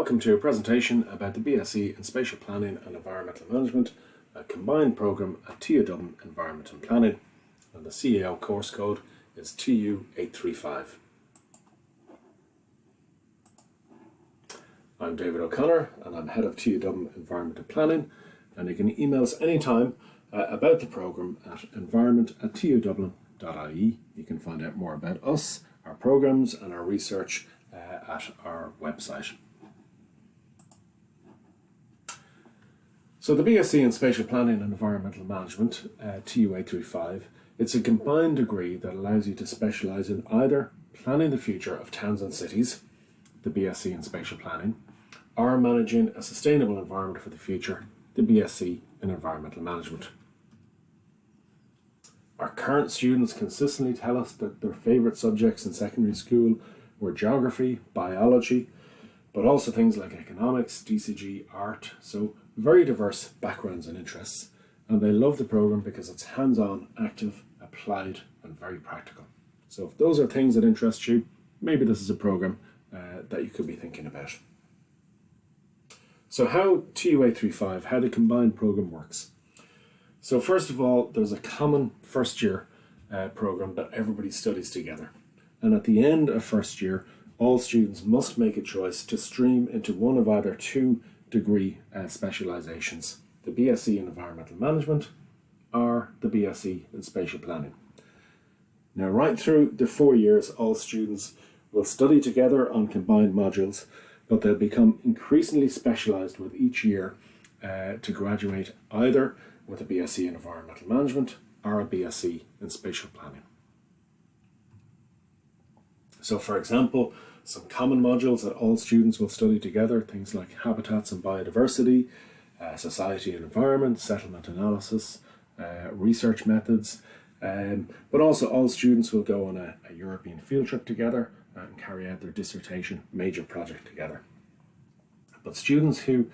Welcome to a presentation about the BSc in Spatial Planning and Environmental Management, a combined programme at TU Dublin Environment and Planning, and the CAO course code is TU835. I'm David O'Connor and I'm Head of TU Dublin Environment and Planning, and you can email us anytime about the programme at environment@tudublin.ie. You can find out more about us, our programmes and our research at our website. So the BSc in Spatial Planning and Environmental Management, TU835, it's a combined degree that allows you to specialise in either planning the future of towns and cities, the BSc in Spatial Planning, or managing a sustainable environment for the future, the BSc in Environmental Management. Our current students consistently tell us that their favourite subjects in secondary school were geography, biology, but also things like economics, DCG, art, so very diverse backgrounds and interests, and they love the programme because it's hands-on, active, applied and very practical. So if those are things that interest you, maybe this is a programme that you could be thinking about. So how TU835, how the combined programme works. So first of all, there's a common first year programme that everybody studies together, and at the end of first year all students must make a choice to stream into one of either two degree specialisations, the BSc in Environmental Management or the BSc in Spatial Planning. Now right through the 4 years all students will study together on combined modules, but they'll become increasingly specialised with each year to graduate either with a BSc in Environmental Management or a BSc in Spatial Planning. So for example, some common modules that all students will study together, things like habitats and biodiversity, society and environment, settlement analysis, research methods, but also all students will go on a European field trip together and carry out their dissertation major project together. But students who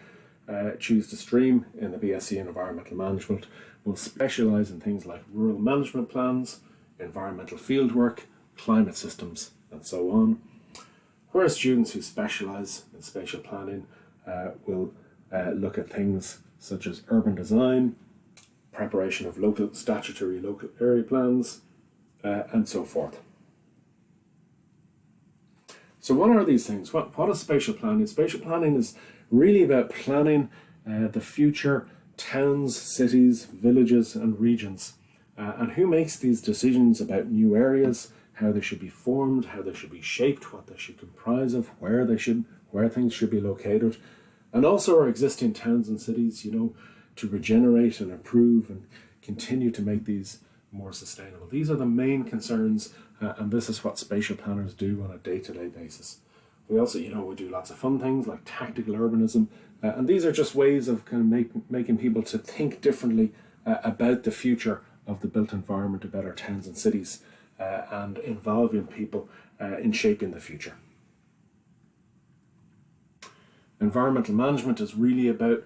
choose to stream in the BSc in Environmental Management will specialise in things like rural management plans, environmental fieldwork, climate systems and so on. Whereas students who specialise in spatial planning will look at things such as urban design, preparation of statutory local area plans, and so forth. So what are these things? What is spatial planning? Spatial planning is really about planning the future towns, cities, villages and regions, and who makes these decisions about new areas, how they should be formed, how they should be shaped, what they should comprise of, where things should be located, and also our existing towns and cities, to regenerate and improve and continue to make these more sustainable. These are the main concerns, and this is what spatial planners do on a day-to-day basis. We also, we do lots of fun things like tactical urbanism, and these are just ways of kind of making people to think differently about the future of the built environment, about our towns and cities, and involving people in shaping the future. Environmental management is really about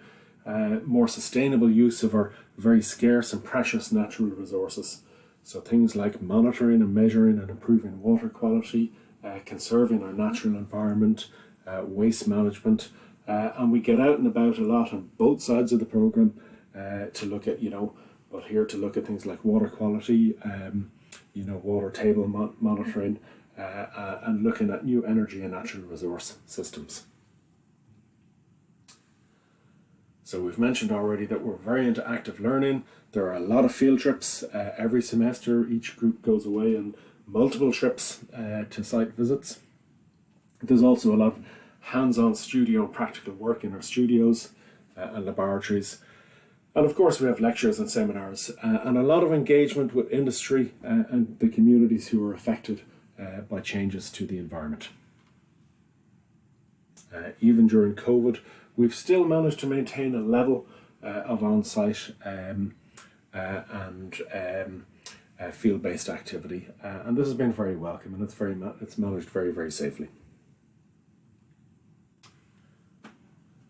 more sustainable use of our very scarce and precious natural resources. So things like monitoring and measuring and improving water quality, conserving our natural environment, waste management, and we get out and about a lot on both sides of the programme to look at, but here to look at things like water quality, water table monitoring, and looking at new energy and natural resource systems. So we've mentioned already that we're very into active learning. There are a lot of field trips every semester. Each group goes away on multiple trips to site visits. There's also a lot of hands-on studio and practical work in our studios and laboratories. And of course we have lectures and seminars and a lot of engagement with industry and the communities who are affected by changes to the environment. Even during COVID, we've still managed to maintain a level of on-site and field-based activity, and this has been very welcome, and it's managed very, very safely.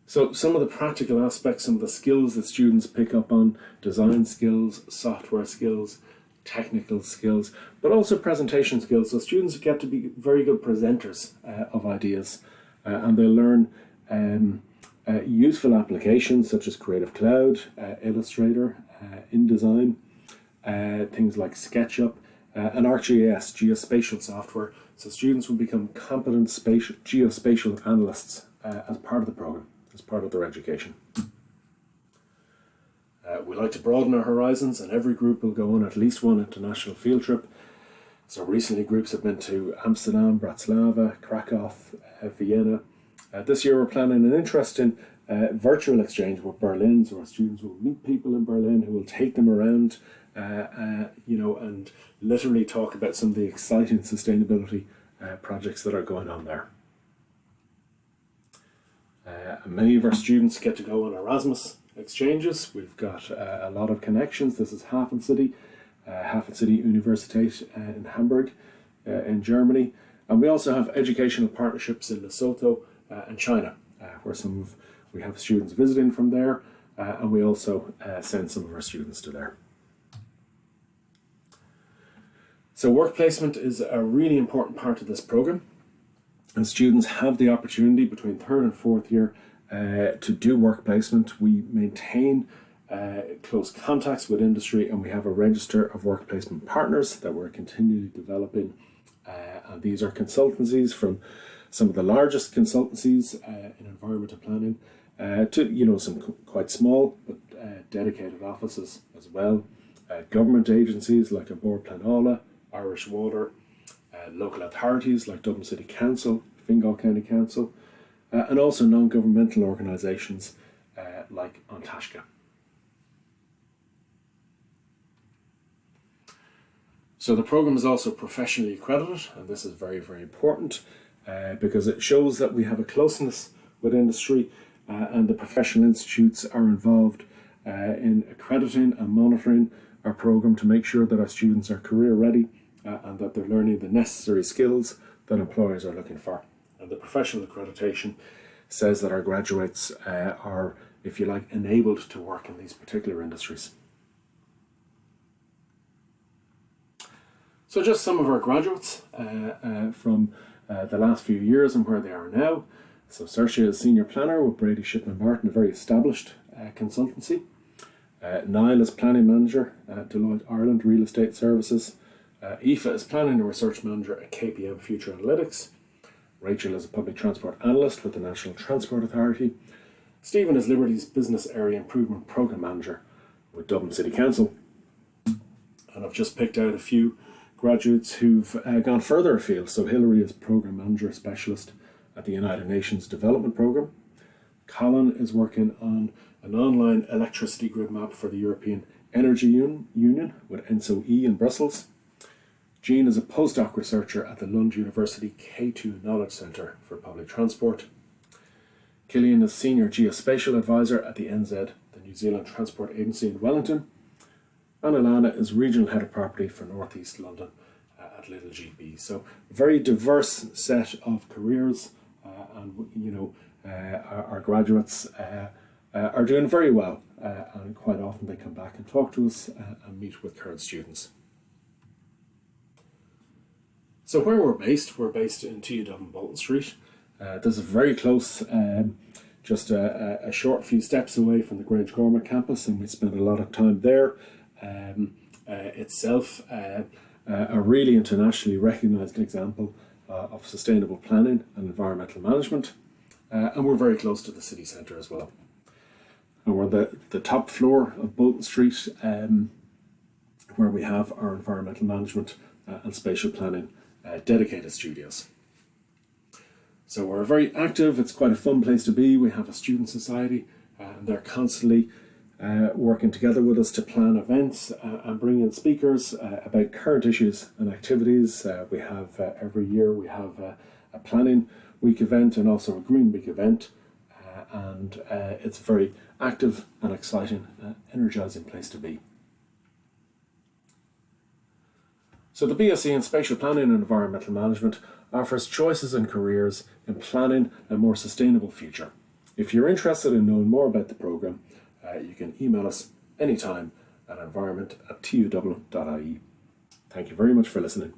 So some of the practical aspects, some of the skills that students pick up on: design skills, software skills, technical skills, but also presentation skills. So students get to be very good presenters of ideas, and they learn useful applications such as Creative Cloud, Illustrator, InDesign, things like SketchUp, and ArcGIS, geospatial software. So students will become competent geospatial analysts as part of the program, as part of their education. We like to broaden our horizons, and every group will go on at least one international field trip. So recently groups have been to Amsterdam, Bratislava, Krakow, Vienna. This year we're planning an interesting virtual exchange with Berlin, so our students will meet people in Berlin who will take them around, and literally talk about some of the exciting sustainability projects that are going on there. Many of our students get to go on Erasmus exchanges. We've got a lot of connections. This is Hafen City Universität in Hamburg in Germany, and we also have educational partnerships in Lesotho and China, where we have students visiting from there, and we also send some of our students to there. So work placement is a really important part of this program, and students have the opportunity between third and fourth year to do work placement. We maintain close contacts with industry, and we have a register of work placement partners that we're continually developing, and these are consultancies from some of the largest consultancies in environmental planning to some quite small but dedicated offices as well, government agencies like Bord Pleanála, Irish Water, local authorities like Dublin City Council, Fingal County Council, and also non-governmental organisations like Antashka. So the programme is also professionally accredited, and this is very, very important because it shows that we have a closeness with industry, and the professional institutes are involved in accrediting and monitoring our programme to make sure that our students are career ready and that they're learning the necessary skills that employers are looking for. And the professional accreditation says that our graduates are, if you like, enabled to work in these particular industries. So just some of our graduates from the last few years and where they are now. So Saoirse is Senior Planner with Brady Shipman Martin, a very established consultancy. Niall is Planning Manager at Deloitte Ireland Real Estate Services. Aoife is Planning and Research Manager at KPM Future Analytics. Rachel is a Public Transport Analyst with the National Transport Authority. Stephen is Liberty's Business Area Improvement Programme Manager with Dublin City Council. And I've just picked out a few graduates who've gone further afield. So Hilary is Programme Manager Specialist at the United Nations Development Programme. Colin is working on an online electricity grid map for the European Energy Union with ENSO-E in Brussels. Jean is a postdoc researcher at the Lund University K2 Knowledge Centre for Public Transport. Killian is Senior Geospatial Advisor at the NZ, the New Zealand Transport Agency in Wellington. And Alana is Regional Head of Property for North East London at Little GB. So very diverse set of careers, and our graduates are doing very well, and quite often they come back and talk to us and meet with current students. So where we're based in TU Dublin Bolton Street. This is very close, just a short few steps away from the Grange Gormagh campus, and we spend a lot of time there. Itself a really internationally recognised example of sustainable planning and environmental management, and we're very close to the city centre as well. And we're the top floor of Bolton Street, where we have our environmental management and spatial planning dedicated studios. So we're very active. It's quite a fun place to be. We have a student society, and they're constantly working together with us to plan events and bring in speakers about current issues and activities. We have every year we have a planning week event and also a green week event, and it's a very active and exciting, energizing place to be. So the BSc in Spatial Planning and Environmental Management offers choices and careers in planning a more sustainable future. If you're interested in knowing more about the programme, you can email us anytime at environment@tudublin.ie. Thank you very much for listening.